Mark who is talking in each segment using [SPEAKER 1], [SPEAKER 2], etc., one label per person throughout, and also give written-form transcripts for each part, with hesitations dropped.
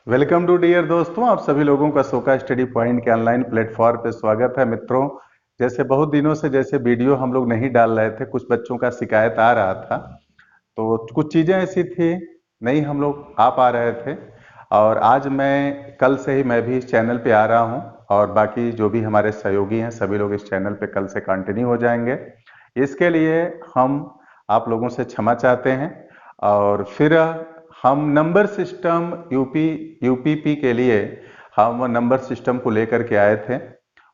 [SPEAKER 1] Welcome to dear दोस्तों, आप सभी लोगों का सोका स्टडी पॉइंट के ऑनलाइन प्लेटफॉर्म पे स्वागत है। मित्रों, जैसे बहुत दिनों से जैसे वीडियो हम लोग नहीं डाल रहे थे, कुछ बच्चों का शिकायत आ रहा था। तो कुछ चीज़ें ऐसी थी, नहीं हम लोग आ पा रहे थे। और आज मैं कल से ही मैं भी इस चैनल पे आ रहा हूँ, और बाकी जो भी हमारे सहयोगी हैं सभी लोग इस चैनल पे कल से कंटिन्यू हो जाएंगे। इसके लिए हम आप लोगों से क्षमा चाहते हैं। और फिर हम नंबर सिस्टम यूपीपी के लिए हम नंबर सिस्टम को लेकर के आए थे।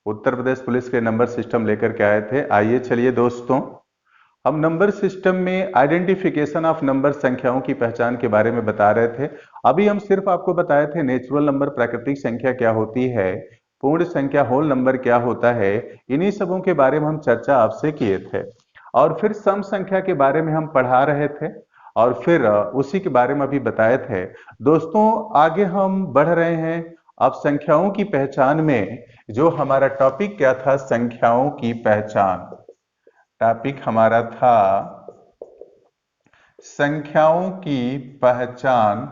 [SPEAKER 1] उत्तर प्रदेश पुलिस के नंबर सिस्टम लेकर के आए थे। आइए चलिए दोस्तों, हम नंबर सिस्टम में आइडेंटिफिकेशन ऑफ नंबर, संख्याओं की पहचान के बारे में बता रहे थे। अभी हम सिर्फ आपको बताए थे नेचुरल नंबर, प्राकृतिक संख्या क्या होती है, पूर्ण संख्या होल नंबर क्या होता है। इन्हीं सबों के बारे में हम चर्चा आपसे किए थे। और फिर सम संख्या के बारे में हम पढ़ा रहे थे, और फिर उसी के बारे में अभी बताए थे। दोस्तों, आगे हम बढ़ रहे हैं। अब संख्याओं की पहचान में जो हमारा टॉपिक क्या था, संख्याओं की पहचान। टॉपिक हमारा था संख्याओं की पहचान,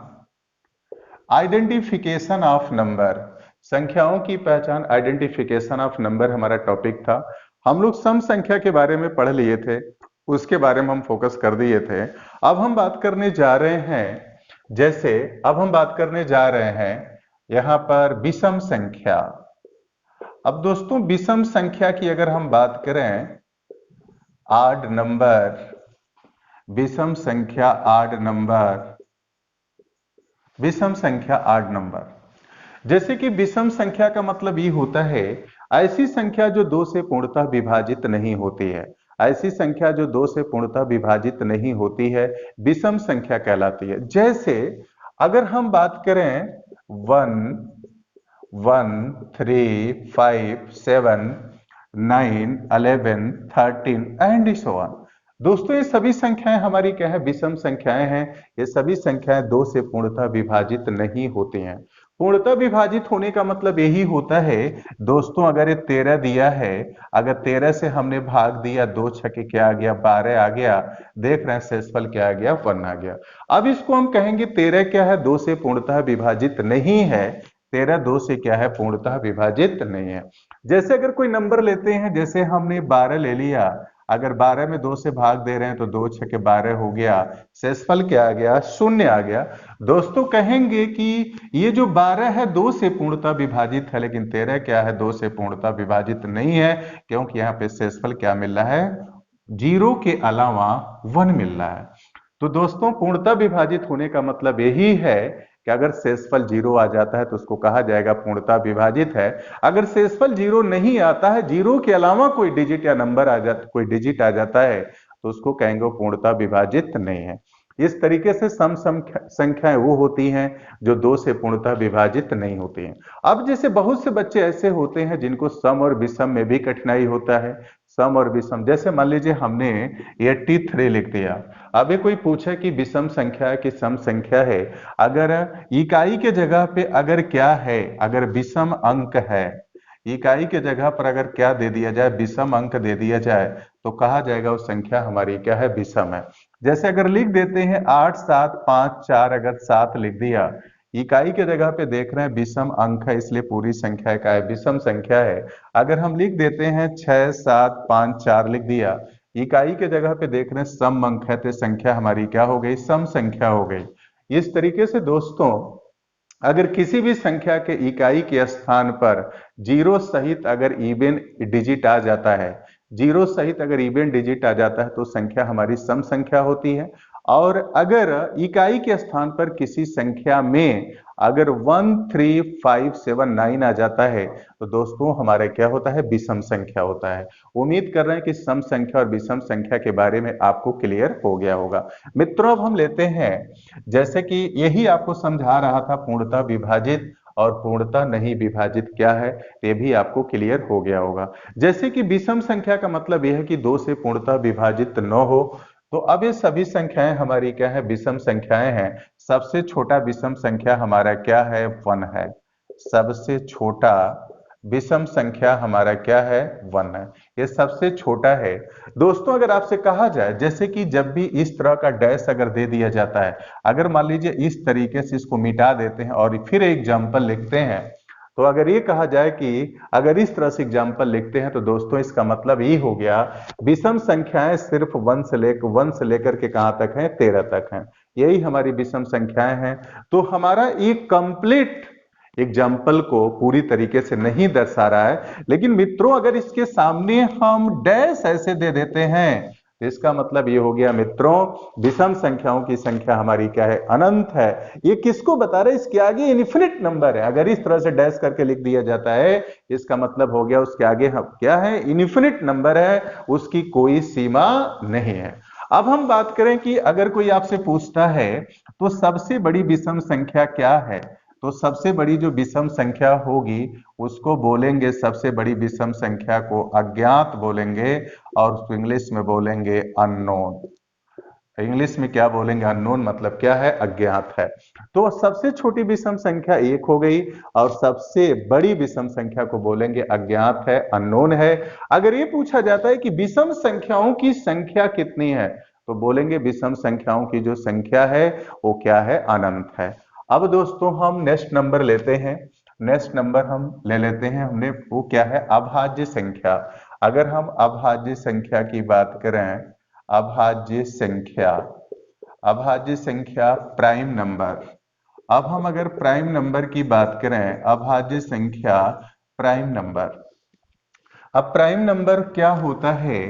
[SPEAKER 1] आइडेंटिफिकेशन ऑफ नंबर। संख्याओं की पहचान, आइडेंटिफिकेशन ऑफ नंबर हमारा टॉपिक था। हम लोग सम संख्या के बारे में पढ़ लिए थे, उसके बारे में हम फोकस कर दिए थे। अब हम बात करने जा रहे हैं, जैसे अब हम बात करने जा रहे हैं यहां पर विषम संख्या। अब दोस्तों, विषम संख्या की अगर हम बात करें, आड नंबर, विषम संख्या आड नंबर, विषम संख्या आड नंबर। जैसे कि विषम संख्या का मतलब ये होता है ऐसी संख्या जो दो से पूर्णतः विभाजित नहीं होती है। ऐसी संख्या जो दो से पूर्णतः विभाजित नहीं होती है विषम संख्या कहलाती है। जैसे अगर हम बात करें 1, 1, 3, 5, 7, 9, 11, 13 एंड सो ऑन। दोस्तों, ये सभी संख्याएं हमारी क्या है, विषम संख्याएं हैं। ये सभी संख्याएं दो से पूर्णतः विभाजित नहीं होती हैं। पूर्णतः विभाजित होने का मतलब यही होता है दोस्तों, अगर ये 13 दिया है, अगर 13 से हमने भाग दिया, 2 छके क्या आ गया, 12 आ गया। देख रहे हैं शेषफल क्या आ गया, 1 आ गया। अब इसको हम कहेंगे 13 क्या है, दो से पूर्णतः विभाजित नहीं है। 13 दो से क्या है, पूर्णतः विभाजित नहीं है। जैसे अगर कोई नंबर लेते हैं, जैसे हमने 12 ले लिया, अगर 12 में 2 से भाग दे रहे हैं तो 2 छके 12 हो गया, शेषफल क्या आ गया, 0 आ गया। दोस्तों, कहेंगे कि ये जो 12 है 2 से पूर्णतः विभाजित है, लेकिन 13 क्या है, 2 से पूर्णतः विभाजित नहीं है, क्योंकि यहाँ पे शेषफल क्या मिल रहा है, 0 के अलावा 1 मिल रहा है। तो दोस्तों, पूर्णतः विभाजित होने का मतलब यही है कि अगर शेषफल 0 आ जाता है तो उसको कहा जाएगा पूर्णतः विभाजित है। अगर शेषफल 0 नहीं आता है, 0 के अलावा कोई डिजिट या नंबर आ जाता, कोई डिजिट आ जाता है, तो उसको कहेंगे वो पूर्णतः विभाजित नहीं है। इस तरीके से सम संख्याएं वो होती हैं जो दो से पूर्णतः विभाजित नहीं होती हैं। अब जैसे बहुत से बच्चे ऐसे होते हैं जिनको सम और विषम में भी कठिनाई होता है। सम और विषम, जैसे मान लीजिए हमने 83 लिख दिया। अभी कोई पूछे कि विषम संख्या है कि सम संख्या है, अगर इकाई के जगह पे अगर क्या है, अगर विषम अंक है, इकाई के जगह पर अगर क्या दे दिया जाए, विषम अंक दे दिया जाए, तो कहा जाएगा वो संख्या हमारी क्या है, विषम है। जैसे अगर लिख देते हैं 8, 7, 5, 4, अगर 7 लिख दिया, इकाई के जगह पे देख रहे हैं विषम अंक है, इसलिए पूरी संख्या का है, विषम संख्या है। अगर हम लिख देते हैं 6, 7, 5, 4 लिख दिया, इकाई के जगह पे देख रहे हैं सम अंक है, तो संख्या हमारी क्या हो गई, सम संख्या हो गई। इस तरीके से दोस्तों, अगर किसी भी संख्या के इकाई के स्थान पर जीरो सहित अगर इवन डिजिट आ जाता है, जीरो सहित अगर इवन डिजिट आ जाता है, तो संख्या हमारी सम संख्या होती है। और अगर इकाई के स्थान पर किसी संख्या में अगर 1, 3, 5, 7, 9 आ जाता है, तो दोस्तों हमारा क्या होता है, विषम संख्या होता है। उम्मीद कर रहे हैं कि सम संख्या और विषम संख्या के बारे में आपको क्लियर हो गया होगा। मित्रों, अब हम लेते हैं, जैसे कि यही आपको समझा रहा था पूर्णतः विभाजित और पूर्णतः नहीं विभाजित क्या है, ये भी आपको क्लियर हो गया होगा। जैसे कि विषम संख्या का मतलब यह है कि दो से पूर्णतः विभाजित न हो। तो अब ये सभी संख्याएं हमारी क्या है, विषम संख्याएं हैं। सबसे छोटा विषम संख्या हमारा क्या है, 1 है। सबसे छोटा विषम संख्या हमारा क्या है, 1 है, ये सबसे छोटा है। दोस्तों अगर आपसे कहा जाए जैसे कि जब भी इस तरह का डैश अगर दे दिया जाता है, अगर मान लीजिए इस तरीके से इसको मिटा देते हैं और फिर एग्जाम्पल लिखते हैं, तो अगर ये कहा जाए कि अगर इस तरह से एग्जाम्पल लिखते हैं तो दोस्तों इसका मतलब ये हो गया विषम संख्याएं सिर्फ 1 से लेकर के कहां तक है, 13 तक हैं, यही हमारी विषम संख्याएं हैं। तो हमारा एक कंप्लीट एग्जाम्पल को पूरी तरीके से नहीं दर्शा रहा है, लेकिन मित्रों अगर इसके सामने हम डैश ऐसे दे देते हैं तो इसका मतलब ये हो गया मित्रों विषम संख्याओं की संख्या हमारी क्या है, अनंत है। ये किसको बता रहे हैं, इसके आगे इन्फिनिट नंबर है। अगर इस तरह से डैश करके लिख दिया जाता है इसका मतलब हो गया उसके आगे हम क्या है, इन्फिनिट नंबर है, उसकी कोई सीमा नहीं है। अब हम बात करें कि अगर कोई आपसे पूछता है तो सबसे बड़ी विषम संख्या क्या है, तो सबसे बड़ी जो विषम संख्या होगी उसको बोलेंगे, सबसे बड़ी विषम संख्या को अज्ञात बोलेंगे और उसको इंग्लिश में बोलेंगे अननोन। इंग्लिश में क्या बोलेंगे, अननोन मतलब क्या है, अज्ञात है। तो सबसे छोटी विषम संख्या 1 हो गई और सबसे बड़ी विषम संख्या को बोलेंगे अज्ञात है, अननोन है। अगर ये पूछा जाता है कि विषम संख्याओं की संख्या कितनी है, तो बोलेंगे विषम संख्याओं की जो संख्या है वो क्या है, अनंत है। अब दोस्तों हम नेक्स्ट नंबर लेते हैं, नेक्स्ट नंबर हम ले लेते हैं, हमने वो क्या है, अभाज्य संख्या। अगर हम अभाज्य संख्या की बात करें, अभाज्य संख्या, अभाज्य संख्या प्राइम नंबर। अब हम अगर प्राइम नंबर की बात करें, अभाज्य संख्या प्राइम नंबर। अब प्राइम नंबर क्या होता है,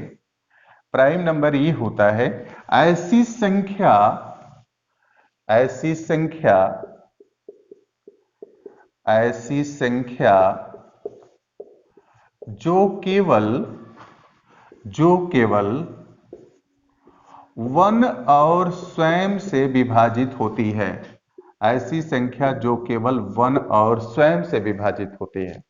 [SPEAKER 1] प्राइम नंबर ये होता है ऐसी संख्या, ऐसी संख्या, ऐसी संख्या जो केवल 1 और स्वयं से विभाजित होती है, ऐसी संख्या जो केवल 1 और स्वयं से विभाजित होती है।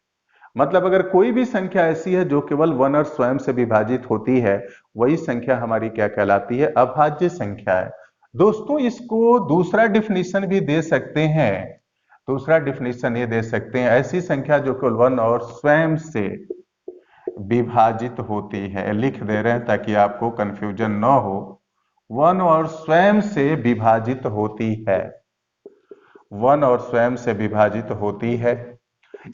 [SPEAKER 1] मतलब अगर कोई भी संख्या ऐसी है जो केवल 1 और स्वयं से विभाजित होती है, वही संख्या हमारी क्या कहलाती है, अभाज्य संख्या है। दोस्तों इसको दूसरा डिफिनीशन भी दे सकते हैं, दूसरा डिफिनीशन ये दे सकते हैं, ऐसी संख्या जो केवल 1 और स्वयं से विभाजित होती है। लिख दे रहे हैं ताकि आपको कंफ्यूजन न हो, 1 और स्वयं से विभाजित होती है, 1 और स्वयं से विभाजित होती है।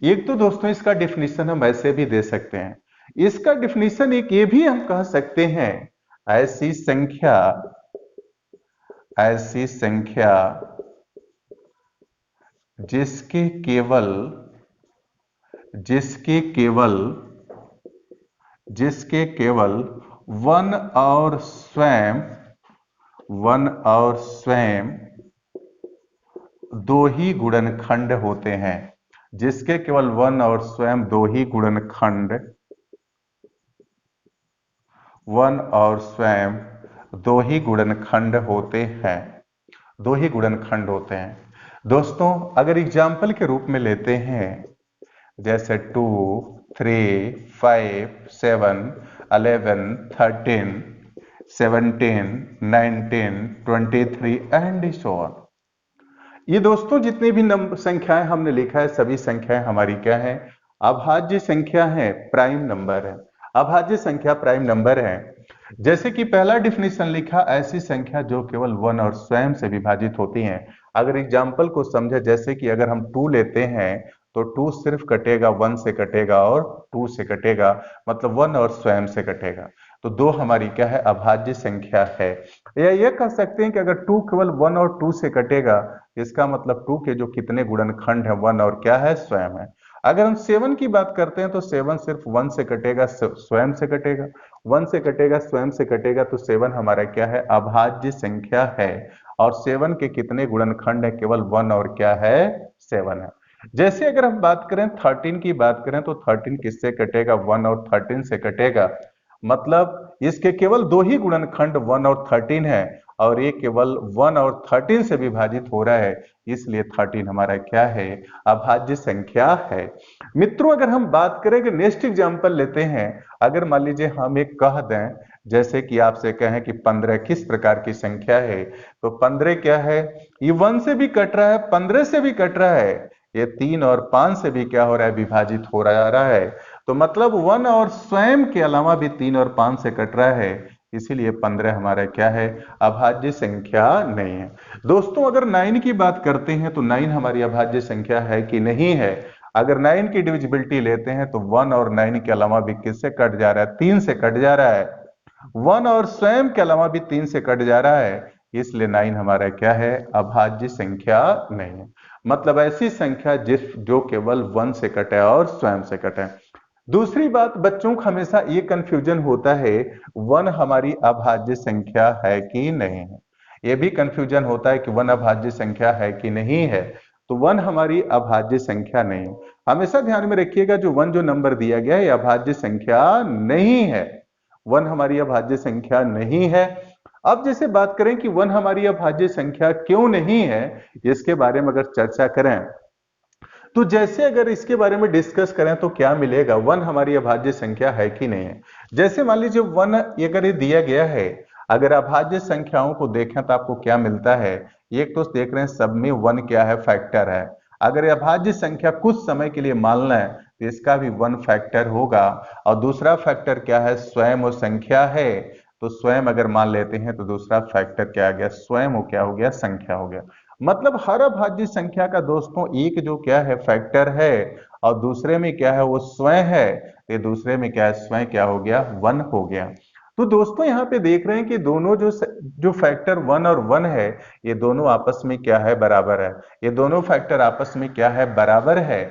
[SPEAKER 1] एक तो दोस्तों इसका डिफिनीशन हम ऐसे भी दे सकते हैं, इसका डिफिनीशन एक ये भी हम कह सकते हैं, ऐसी संख्या, ऐसी संख्या जिसके केवल, जिसके केवल, जिसके केवल 1 और स्वयं, 1 और स्वयं दो ही गुणनखंड होते हैं, जिसके केवल 1 और स्वयं दो ही गुणनखंड, 1 और स्वयं दो ही गुणनखंड होते हैं, दो ही गुणनखंड होते हैं। दोस्तों अगर एग्जाम्पल के रूप में लेते हैं जैसे 2, 3, 5, 7, 11, 13, 17, 19, 23 एंड सो ऑन। ये दोस्तों जितनी भी संख्याएं हमने लिखा है सभी संख्याएं हमारी क्या है, अभाज्य संख्या है, प्राइम नंबर है। अभाज्य संख्या प्राइम नंबर है। जैसे कि पहला डिफिनीशन लिखा, ऐसी संख्या जो केवल 1 और स्वयं से विभाजित होती हैं। अगर एग्जाम्पल को समझे, जैसे कि अगर हम 2 लेते हैं तो 2 सिर्फ कटेगा, 1 से कटेगा और 2 से कटेगा, मतलब 1 और स्वयं से कटेगा, तो 2 हमारी क्या है, अभाज्य संख्या है। या ये कह सकते हैं कि अगर 2 केवल 1 और 2 से कटेगा, इसका मतलब 2 के जो कितने गुणनखंड है, 1 और क्या है, स्वयं है। अगर हम 7 की बात करते हैं तो 7 सिर्फ 1 से कटेगा, स्वयं से कटेगा, 1 से कटेगा, स्वयं से कटेगा, तो 7 हमारा क्या है, अभाज्य संख्या है। और 7 के कितने गुणनखंड है, केवल 1 और क्या है, 7 है। जैसे अगर हम बात करें 13 की बात करें तो 13 किससे कटेगा, 1 और 13 से कटेगा, मतलब इसके केवल दो ही गुणनखंड 1 और 13 है और ये केवल 1 और 13 से विभाजित हो रहा है, इसलिए 13 हमारा क्या है, अभाज्य संख्या है। मित्रों अगर हम बात करें कि नेक्स्ट एग्जांपल लेते हैं, अगर मान लीजिए हम एक कह दें, जैसे कि आपसे कहें कि 15 किस प्रकार की संख्या है, तो 15 क्या है, ये 1 से भी कट रहा है, 15 से भी कट रहा है, ये 3 और 5 से भी क्या हो रहा है, विभाजित हो रहा है। तो मतलब 1 और स्वयं के अलावा भी 3 और 5 से कट रहा है, इसीलिए 15 हमारा क्या है, अभाज्य संख्या नहीं है। दोस्तों अगर 9 की बात करते हैं तो 9 हमारी अभाज्य संख्या है कि नहीं है। अगर 9 की डिविजिबिलिटी लेते हैं तो 1 और 9 के अलावा भी किससे कट जा रहा है, 3 से कट जा रहा है। 1 और स्वयं के अलावा भी 3 से कट जा रहा है, इसलिए 9 हमारा क्या है, अभाज्य संख्या नहीं है। मतलब ऐसी संख्या जो केवल 1 से कटे और स्वयं से कटे। दूसरी बात, बच्चों को हमेशा ये कंफ्यूजन होता है 1 हमारी अभाज्य संख्या है कि नहीं है। ये भी कंफ्यूजन होता है कि 1 अभाज्य संख्या है कि नहीं है। तो 1 हमारी अभाज्य संख्या नहीं है। हमेशा ध्यान में रखिएगा जो 1 जो नंबर दिया गया है, ये अभाज्य संख्या नहीं है। 1 हमारी अभाज्य संख्या नहीं है। अब जैसे बात करें कि 1 हमारी अभाज्य संख्या क्यों नहीं है, इसके बारे में अगर चर्चा करें तो जैसे अगर इसके बारे में डिस्कस करें तो क्या मिलेगा, 1 हमारी अभाज्य संख्या है कि नहीं है। जैसे मान लीजिए 1 अगर ये दिया गया है, अगर अभाज्य संख्याओं को देखें तो आपको क्या मिलता है, एक तो देख रहे हैं सब में 1 क्या है, फैक्टर है। अगर अभाज्य संख्या कुछ समय के लिए मान लें तो इसका भी 1 फैक्टर होगा। और दूसरा फैक्टर क्या है, स्वयं वो संख्या है, तो स्वयं अगर मान लेते हैं तो दूसरा फैक्टर क्या आ गया, स्वयं वो क्या हो गया, संख्या हो गया। मतलब हर अभाज्य संख्या का दोस्तों एक जो क्या है, फैक्टर है, और दूसरे में क्या है, वो स्वयं है। ये दूसरे में क्या है, स्वयं क्या हो गया, 1 हो गया। तो दोस्तों यहाँ पे देख रहे हैं कि दोनों जो फैक्टर 1 और 1 है, ये दोनों आपस में क्या है, बराबर है। ये दोनों फैक्टर आपस में क्या है, बराबर है।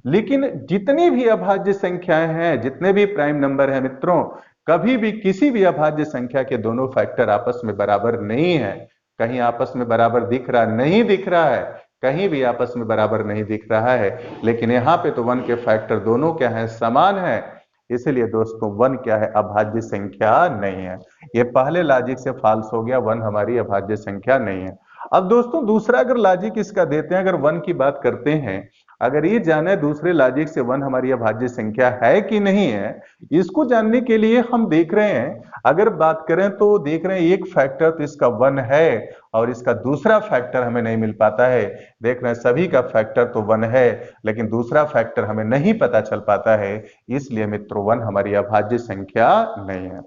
[SPEAKER 1] लेकिन जितनी भी अभाज्य संख्याएं हैं, जितने भी प्राइम नंबर हैं मित्रों, कभी भी किसी भी अभाज्य संख्या के दोनों फैक्टर आपस में बराबर नहीं है। कहीं आपस में बराबर दिख रहा नहीं, दिख रहा है, कहीं भी आपस में बराबर नहीं दिख रहा है। लेकिन यहाँ पे तो 1 के फैक्टर दोनों क्या है, समान है। इसलिए दोस्तों 1 क्या है, अभाज्य संख्या नहीं है। ये पहले लॉजिक से फॉल्स हो गया, 1 हमारी अभाज्य संख्या नहीं है। अब दोस्तों दूसरा अगर लॉजिक इसका देते हैं, अगर 1 की बात करते हैं, अगर ये जाने दूसरे लॉजिक से 1 हमारी अभाज्य संख्या है कि नहीं है, इसको जानने के लिए हम देख रहे हैं, अगर बात करें तो देख रहे हैं एक फैक्टर तो इसका 1 है और इसका दूसरा फैक्टर हमें नहीं मिल पाता है। देख रहे हैं सभी का फैक्टर तो 1 है, लेकिन दूसरा फैक्टर हमें नहीं पता चल पाता है। इसलिए मित्रों 1 हमारी अभाज्य संख्या नहीं है।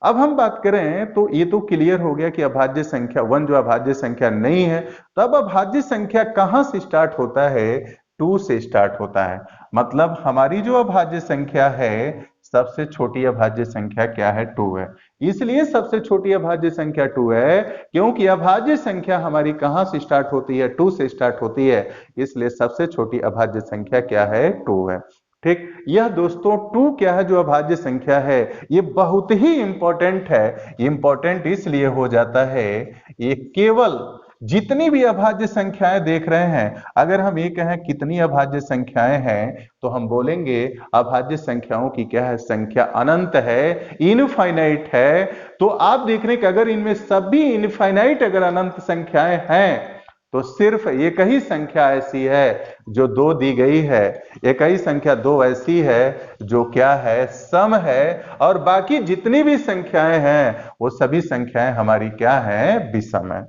[SPEAKER 1] अब हम बात करें तो ये तो क्लियर हो गया कि अभाज्य संख्या 1 जो अभाज्य संख्या नहीं है। तो अब अभाज्य संख्या कहां से स्टार्ट होता है, 2 से स्टार्ट होता है। मतलब हमारी जो अभाज्य संख्या है, सबसे छोटी अभाज्य संख्या क्या है, 2 है। इसलिए सबसे छोटी अभाज्य संख्या 2 है, क्योंकि अभाज्य संख्या हमारी कहां से स्टार्ट होती है, 2 से स्टार्ट होती है। इसलिए सबसे छोटी अभाज्य संख्या क्या है, 2 है। ठीक, यह दोस्तों 2 क्या है, जो अभाज्य संख्या है, ये बहुत ही इंपॉर्टेंट है। इंपॉर्टेंट इसलिए हो जाता है, ये केवल जितनी भी अभाज्य संख्याएं देख रहे हैं, अगर हम ये कहें कितनी अभाज्य संख्याएं हैं, तो हम बोलेंगे अभाज्य संख्याओं की क्या है, संख्या अनंत है, इनफाइनाइट है। तो आप देख रहे हैं कि अगर इनमें सभी इनफाइनाइट अगर अनंत संख्याएं हैं, तो सिर्फ एक ही संख्या ऐसी है जो 2 दी गई है, एक ही संख्या 2 ऐसी है जो क्या है, सम है। और बाकी जितनी भी संख्याएं हैं वो सभी संख्याएं हमारी क्या है, विषम है।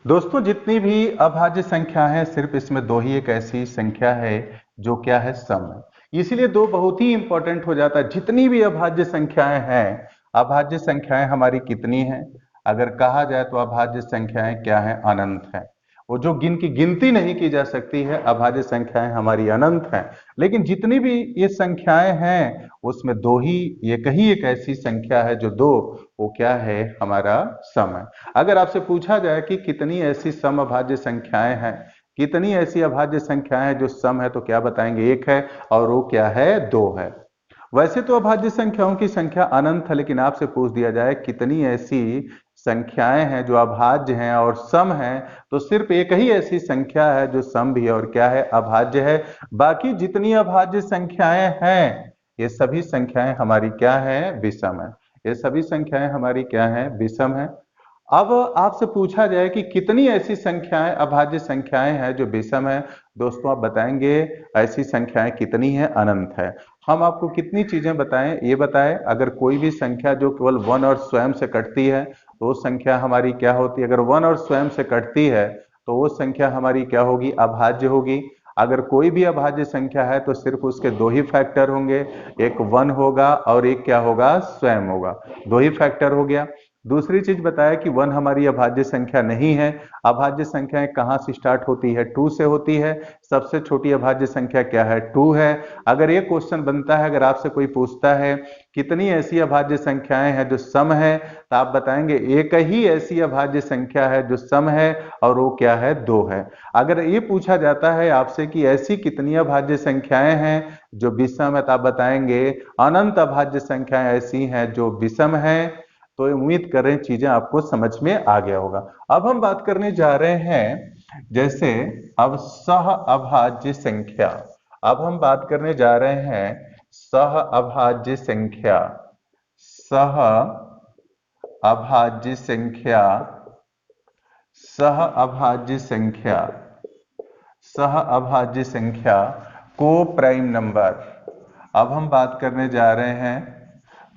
[SPEAKER 1] दोस्तों जितनी भी अभाज्य संख्या है, सिर्फ इसमें 2 ही एक ऐसी संख्या है जो क्या है, सम है। इसलिए 2 बहुत ही इंपॉर्टेंट हो जाता है। जितनी भी अभाज्य संख्याएं हैं, अभाज्य संख्याएं हमारी कितनी हैं, अगर कहा जाए तो अभाज्य संख्याएं क्या है, अनंत है। वो जो की गिनती नहीं की जा सकती है, अभाज्य संख्याएं हमारी अनंत हैं। लेकिन जितनी भी ये संख्याएं हैं उसमें 2 ही, एक ऐसी संख्या है जो 2, वो क्या है, हमारा सम है। अगर आपसे पूछा जाए कि कितनी ऐसी सम अभाज्य संख्याएं हैं, कितनी ऐसी अभाज्य संख्याएं जो सम है, तो क्या बताएंगे, 1 है, और वो क्या है, 2 है। वैसे तो अभाज्य संख्याओं की संख्या अनंत है, लेकिन आपसे पूछ दिया जाए कितनी ऐसी संख्याएं हैं जो अभाज्य हैं और सम हैं, तो सिर्फ एक ही ऐसी संख्या है जो सम भी है और क्या है, अभाज्य है। बाकी जितनी अभाज्य संख्याएं हैं, ये सभी संख्याएं हमारी क्या है, विषम है। ये सभी संख्याएं हमारी क्या है, विषम है। अब आपसे पूछा जाए कि कितनी ऐसी संख्याएं अभाज्य संख्याएं हैं जो विषम है, दोस्तों आप बताएंगे ऐसी संख्याएं कितनी हैं, अनंत है। हम आपको कितनी चीजें बताएं, ये बताएं, अगर कोई भी संख्या जो केवल 1 और स्वयं से कटती है, तो वो संख्या हमारी क्या होती है। अगर 1 और स्वयं से कटती है तो वो संख्या हमारी क्या होगी, अभाज्य होगी। अगर कोई भी अभाज्य संख्या है तो सिर्फ उसके दो ही फैक्टर होंगे, एक 1 होगा और एक क्या होगा, स्वयं होगा। दो ही फैक्टर हो गया। दूसरी चीज बताया कि 1 हमारी अभाज्य संख्या नहीं है। अभाज्य संख्याएं कहां से स्टार्ट होती है, 2 से होती है। सबसे छोटी अभाज्य संख्या क्या है, 2 है। अगर एक क्वेश्चन बनता है, अगर आपसे कोई पूछता है कितनी ऐसी अभाज्य संख्याएं हैं जो सम है, तो आप बताएंगे एक ही ऐसी अभाज्य संख्या है जो सम है, और वो क्या है, 2 है। अगर ये पूछा जाता है आपसे कि ऐसी कितनी अभाज्य संख्याएं हैं जो विषम है, तो आप बताएंगे अनंत अभाज्य संख्याएं ऐसी हैं जो विषम है। तो उम्मीद कर रहे हैं चीजें आपको समझ में आ गया होगा। अब हम बात करने जा रहे हैं जैसे अब सह अभाज्य संख्या। अब हम बात करने जा रहे हैं सह अभाज्य संख्या। सह अभाज्य संख्या, सह अभाज्य संख्या, सह अभाज्य संख्या को प्राइम नंबर। अब हम बात करने जा रहे हैं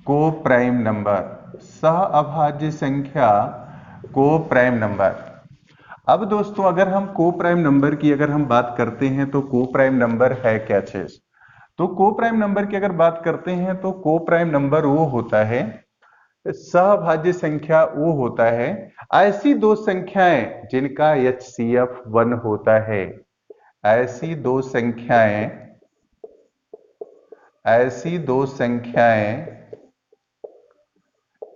[SPEAKER 1] को प्राइम नंबर, सह अभाज्य संख्या को प्राइम नंबर। अब दोस्तों अगर हम को प्राइम नंबर की अगर हम बात करते हैं तो को प्राइम नंबर है क्या चीज। तो को प्राइम नंबर की अगर बात करते हैं तो को प्राइम नंबर वो होता है, सहभाज्य संख्या वो होता है ऐसी दो संख्याएं जिनका HCF 1 होता है। ऐसी दो संख्याएं, ऐसी दो संख्याएं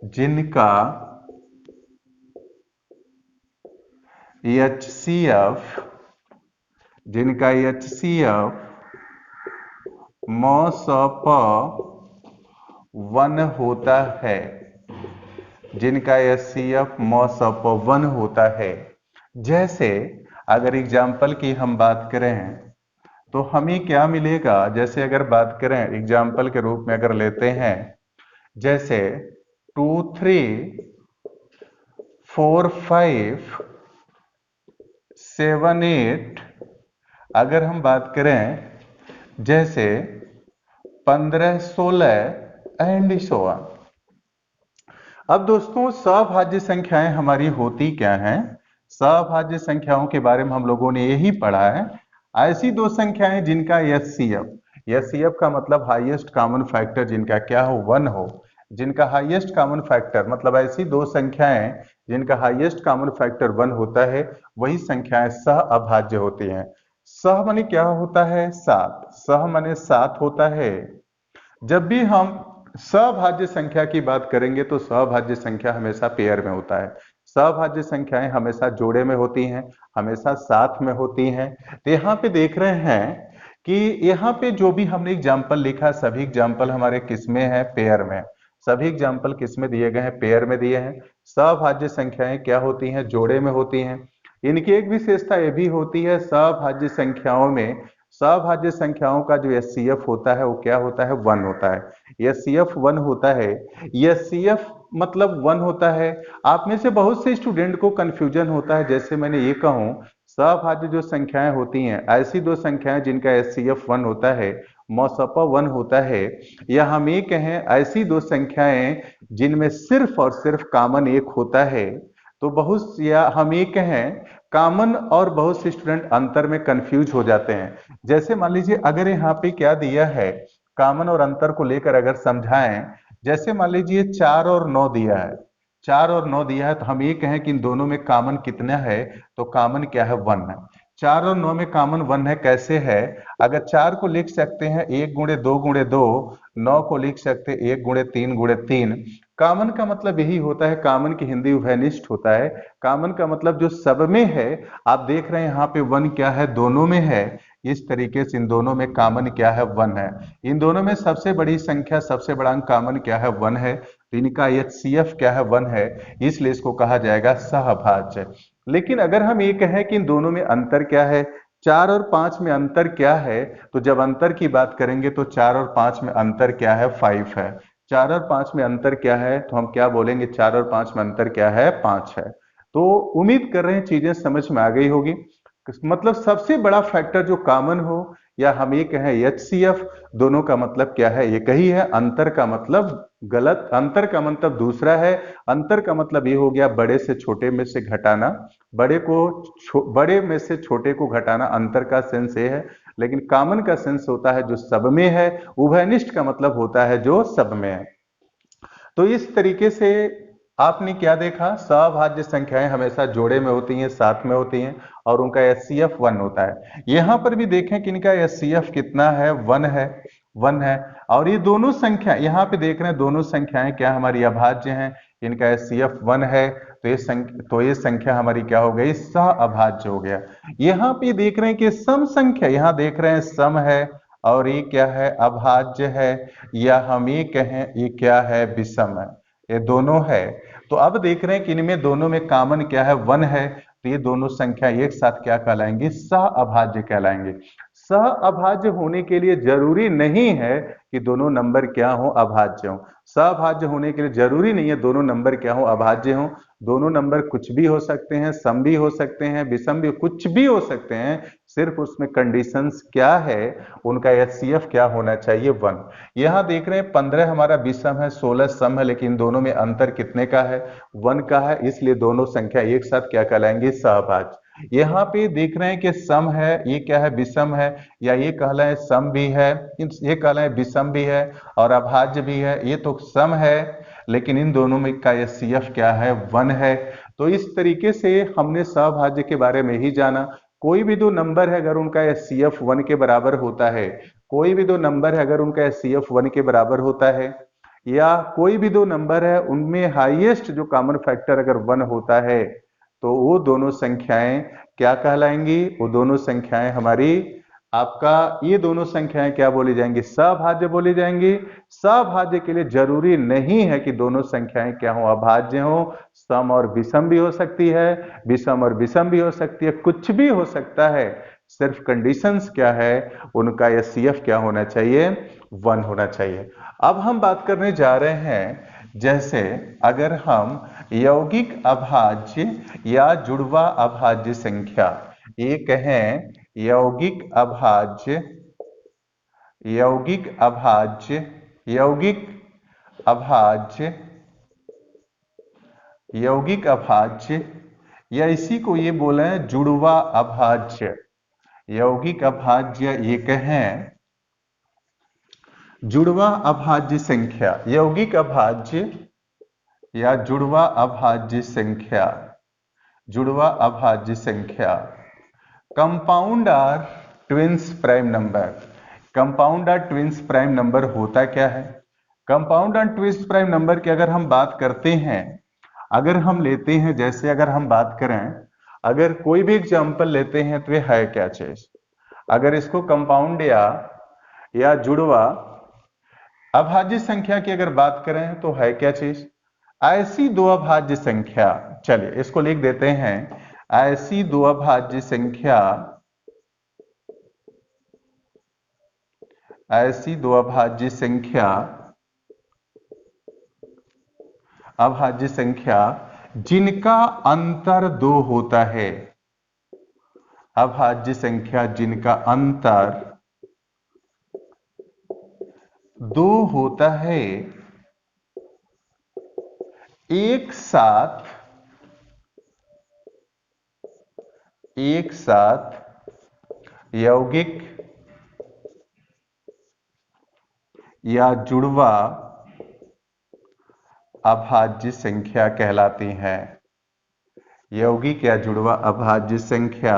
[SPEAKER 1] जिनका HCF, जिनका HCF मौसप 1 होता है, जिनका HCF मौसप 1 होता है। जैसे अगर एग्जाम्पल की हम बात करें तो हमें क्या मिलेगा, जैसे अगर बात करें एग्जाम्पल के रूप में अगर लेते हैं जैसे 2 3 4 5 7 8, अगर हम बात करें जैसे 15 16 एंड सो ऑन। अब दोस्तों सहभाज्य संख्याएं हमारी होती क्या हैं, सहभाज्य संख्याओं के बारे में हम लोगों ने यही पढ़ा है। ऐसी दो संख्याएं जिनका HCF का मतलब हाईएस्ट कॉमन फैक्टर जिनका क्या हो, 1 हो। जिनका हाईएस्ट कॉमन फैक्टर मतलब ऐसी दो संख्याएं जिनका हाईएस्ट कॉमन फैक्टर 1 होता है, वही संख्याएं सह अभाज्य होती हैं। सह माने क्या होता है, 7। सह माने 7 होता है। जब भी हम सहभाज्य संख्या की बात करेंगे तो सहभाज्य संख्या हमेशा पेयर में होता है। सहभाज्य संख्याएं हमेशा जोड़े में होती हैं, हमेशा साथ में होती हैं। तो यहाँ पे देख रहे हैं कि यहाँ पे जो भी हमने एग्जाम्पल लिखा, सभी एग्जाम्पल हमारे किस में है, पेयर में। सभी एग्जाम्पल किस में दिए गए हैं, पेयर में दिए हैं। सहभाज्य संख्याएं क्या होती हैं, जोड़े में होती हैं। इनकी एक विशेषता ये भी होती है, सहभाज्य संख्याओं में सहभाज्य संख्याओं का जो HCF होता है वो क्या होता है, 1 होता है। HCF 1 होता है। HCF मतलब 1 होता है। आप में से बहुत से स्टूडेंट को कंफ्यूजन होता है, जैसे मैंने ये कहूं सहभाज्य जो संख्याएं होती हैं ऐसी दो संख्याएं जिनका HCF 1 होता है, मौसपा 1 होता है, या हम ये कहें ऐसी दो संख्याएं जिनमें सिर्फ और सिर्फ कॉमन 1 होता है। तो बहुत, या हम ये कहें कॉमन और बहुत से स्टूडेंट अंतर में कंफ्यूज हो जाते हैं। जैसे मान लीजिए अगर यहाँ पे क्या दिया है, कॉमन और अंतर को लेकर अगर समझाएं, जैसे मान लीजिए 4 और 9 दिया है, 4 और 9 दिया है, तो हम ये कहें कि इन दोनों में कॉमन कितना है, तो कॉमन क्या है, 1 है। 4 और 9 में कॉमन 1 है, कैसे है, अगर 4 को लिख सकते हैं 1 गुणे 2 गुणे 2, 9 को लिख सकते हैं 1 गुणे 3 गुणे 3। कॉमन का मतलब यही होता है, कॉमन की हिंदी उभयनिष्ठ होता है। कॉमन का मतलब जो सब में है। आप देख रहे हैं यहाँ पे 1 क्या है, दोनों में है। इस तरीके से इन दोनों में कॉमन क्या है, 1 है। इन दोनों में सबसे बड़ी संख्या, सबसे बड़ा अंक कॉमन क्या है, 1 है। तो इनका HCF क्या है, 1 है, इसलिए इसको कहा जाएगा सहभाज्य। लेकिन अगर हम ये कहें कि इन दोनों में अंतर क्या है, 4 और 5 में अंतर क्या है, तो जब अंतर की बात करेंगे तो 4 और 5 में अंतर क्या है, 5 है। 4 और 5 में अंतर क्या है, तो हम क्या बोलेंगे, 4 और 5 में अंतर क्या है, 5 है। तो उम्मीद कर रहे हैं चीजें समझ में आ गई होगी। मतलब सबसे बड़ा फैक्टर जो कॉमन हो या हम ये कहें HCF, दोनों का मतलब क्या है? एक ही है। अंतर का मतलब गलत, अंतर का मतलब दूसरा है। अंतर का मतलब ये हो गया बड़े से छोटे में से घटाना, बड़े में से छोटे को घटाना, अंतर का सेंस ये है। लेकिन कॉमन का सेंस होता है जो सब में है। उभयनिष्ठ का मतलब होता है जो सब में है। तो इस तरीके से आपने क्या देखा, सभाज्य संख्याएं हमेशा जोड़े में होती हैं, साथ में होती हैं, और उनका HCF 1 होता है। यहां पर भी देखें कि इनका HCF कितना है, 1 है, 1 है। और ये दोनों संख्या यहाँ पे देख रहे हैं, दोनों संख्याएं क्या हमारी अभाज्य हैं, इनका HCF 1 है, तो ये संख्या हमारी क्या हो गई, सह अभाज्य हो गया। यहाँ पे देख रहे हैं कि सम संख्या, यहाँ देख रहे हैं सम है, और ये क्या है, अभाज्य है, या हम ये कहें ये क्या है, विषम है, ये दोनों है। तो अब देख रहे हैं कि इनमें दोनों में कॉमन क्या है, 1 है। तो ये दोनों संख्या एक साथ क्या कहलाएंगी, सह अभाज्य कहलाएंगे। सह अभाज्य होने के लिए जरूरी नहीं है कि दोनों नंबर क्या हो, अभाज्य हो। सहभाज्य होने के लिए जरूरी नहीं है दोनों नंबर क्या हो, अभाज्य हो। दोनों नंबर कुछ भी हो सकते हैं, सम भी हो सकते हैं, विषम भी, कुछ भी हो सकते हैं। सिर्फ उसमें कंडीशंस क्या है, उनका HCF क्या होना चाहिए, 1। यहां देख रहे हैं 15 हमारा विषम है, 16 सम है, लेकिन दोनों में अंतर कितने का है, 1 का है। इसलिए दोनों संख्या एक साथ क्या कहलाएंगे, सहभाज्य। यहाँ पे देख रहे हैं कि सम है, ये क्या है, विषम है, या ये कहलाए सम भी है, ये कहलाए विषम भी है, और अभाज्य भी है। ये तो सम है, लेकिन इन दोनों में का HCF क्या है, 1 है। तो इस तरीके से हमने सहभाज्य के बारे में ही जाना। कोई भी दो नंबर है अगर उनका HCF 1 के बराबर होता है, कोई भी दो नंबर है अगर उनका HCF 1 के बराबर होता है, या कोई भी दो नंबर है उनमें हाईएस्ट जो कॉमन फैक्टर अगर 1 होता है, तो वो दोनों संख्याएं क्या कहलाएंगी, वो दोनों संख्याएं हमारी, आपका ये दोनों संख्याएं क्या बोली जाएंगी, सभाज्य बोली जाएंगी। सभाज्य के लिए जरूरी नहीं है कि दोनों संख्याएं क्या हो, अभाज्य हो। सम और विषम भी हो सकती है, विषम और विषम भी हो सकती है, कुछ भी हो सकता है। सिर्फ कंडीशंस क्या है, उनका HCF क्या होना चाहिए, 1 होना चाहिए। अब हम बात करने जा रहे हैं, जैसे अगर हम यौगिक अभाज्य या जुड़वा अभाज्य संख्या, ये कहें यौगिक अभाज्य, यौगिक अभाज्य, यौगिक अभाज्य, यौगिक अभाज्य, या इसी को ये बोले जुड़वा अभाज्य, यौगिक अभाज्य, ये कहें जुड़वा अभाज्य संख्या, यौगिक अभाज्य या जुड़वा अभाज्य संख्या, जुड़वा अभाज्य संख्या। Compound or twins prime number. Compound or twins prime number होता क्या है, compound or twins prime number की अगर हम बात करते हैं, अगर हम लेते हैं, जैसे अगर हम बात करें, अगर कोई भी एग्जांपल लेते हैं तो ये है क्या चीज, अगर इसको कंपाउंड या जुड़वा अभाज्य संख्या की अगर बात करें तो है क्या चीज, ऐसी दो अभाज्य संख्या, चलिए इसको लिख देते हैं, ऐसी दो अभाज्य संख्या, ऐसी दो अभाज्य संख्या, अभाज्य संख्या जिनका अंतर 2 होता है, अभाज्य संख्या जिनका अंतर 2 होता है, एक साथ यौगिक या जुड़वा अभाज्य संख्या कहलाती हैं। यौगिक या जुड़वा अभाज्य संख्या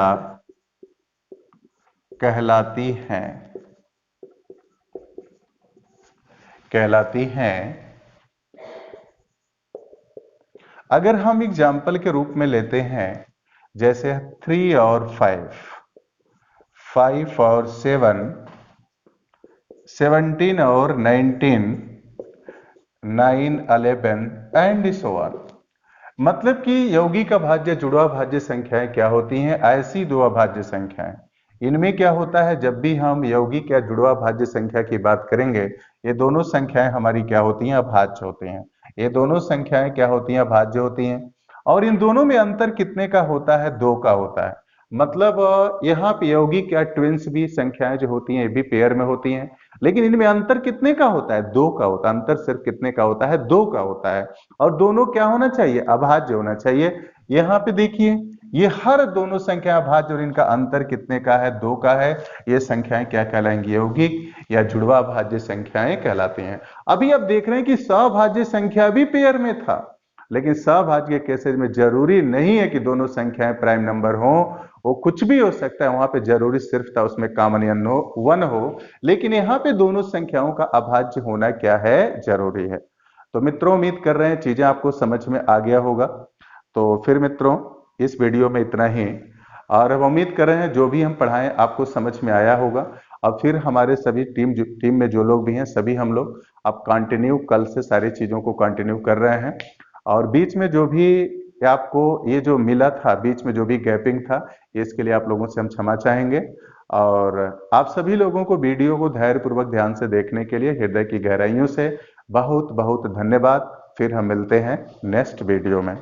[SPEAKER 1] कहलाती हैं। अगर हम एग्जाम्पल के रूप में लेते हैं, जैसे 3 और 5, 5 और 7, 17 और 19, 9, 11 एंड सो ऑन। मतलब कि यौगिक अभाज्य जुड़वा अभाज्य संख्याएं क्या होती हैं, ऐसी दो अभाज्य संख्याएं। इनमें क्या होता है, जब भी हम यौगिक या जुड़वा अभाज्य संख्या की बात करेंगे, ये दोनों संख्याएं हमारी क्या होती हैं, अभाज्य होती हैं। ये दोनों संख्याएं क्या होती हैं, अभाज्य होती हैं। और इन दोनों में अंतर कितने का होता है, 2 का होता है। मतलब यहाँ पे यौगिक या ट्विंस भी संख्याएं जो होती हैं ये भी पेयर में होती हैं, लेकिन इनमें अंतर कितने का होता है? दो का होता है। अंतर सिर्फ कितने का होता है? दो का होता है। और दोनों क्या होना चाहिए? अभाज्य होना चाहिए। यहाँ पे देखिए, ये हर दोनों संख्या अभाज्य और इनका अंतर कितने का है? दो का है। ये संख्याएं क्या कहलाएंगी? यौगिक या जुड़वा भाज्य संख्याएं कहलाती हैं। अभी आप देख रहे हैं कि सभाज्य संख्या भी पेयर में था, लेकिन सभाज्य के केसेस में जरूरी नहीं है कि दोनों संख्याएं प्राइम नंबर हो, वो कुछ भी हो सकता है। वहां पे जरूरी सिर्फ था उसमें कॉमन या नो वन हो, लेकिन यहाँ पे दोनों संख्याओं का अभाज्य होना क्या है? जरूरी है। तो मित्रों, उम्मीद कर रहे हैं चीजें आपको समझ में आ गया होगा। तो फिर मित्रों, इस वीडियो में इतना ही, और हम उम्मीद कर रहे हैं जो भी हम पढ़ाएं आपको समझ में आया होगा। अब फिर हमारे सभी टीम में जो लोग भी हैं सभी हम लोग अब कंटिन्यू कल से सारी चीजों को कंटिन्यू कर रहे हैं। और बीच में जो भी आपको ये जो मिला था, बीच में जो भी गैपिंग था, इसके लिए आप लोगों से हम क्षमा चाहेंगे। और आप सभी लोगों को वीडियो को धैर्यपूर्वक ध्यान से देखने के लिए हृदय की गहराइयों से बहुत बहुत धन्यवाद। फिर हम मिलते हैं नेक्स्ट वीडियो में।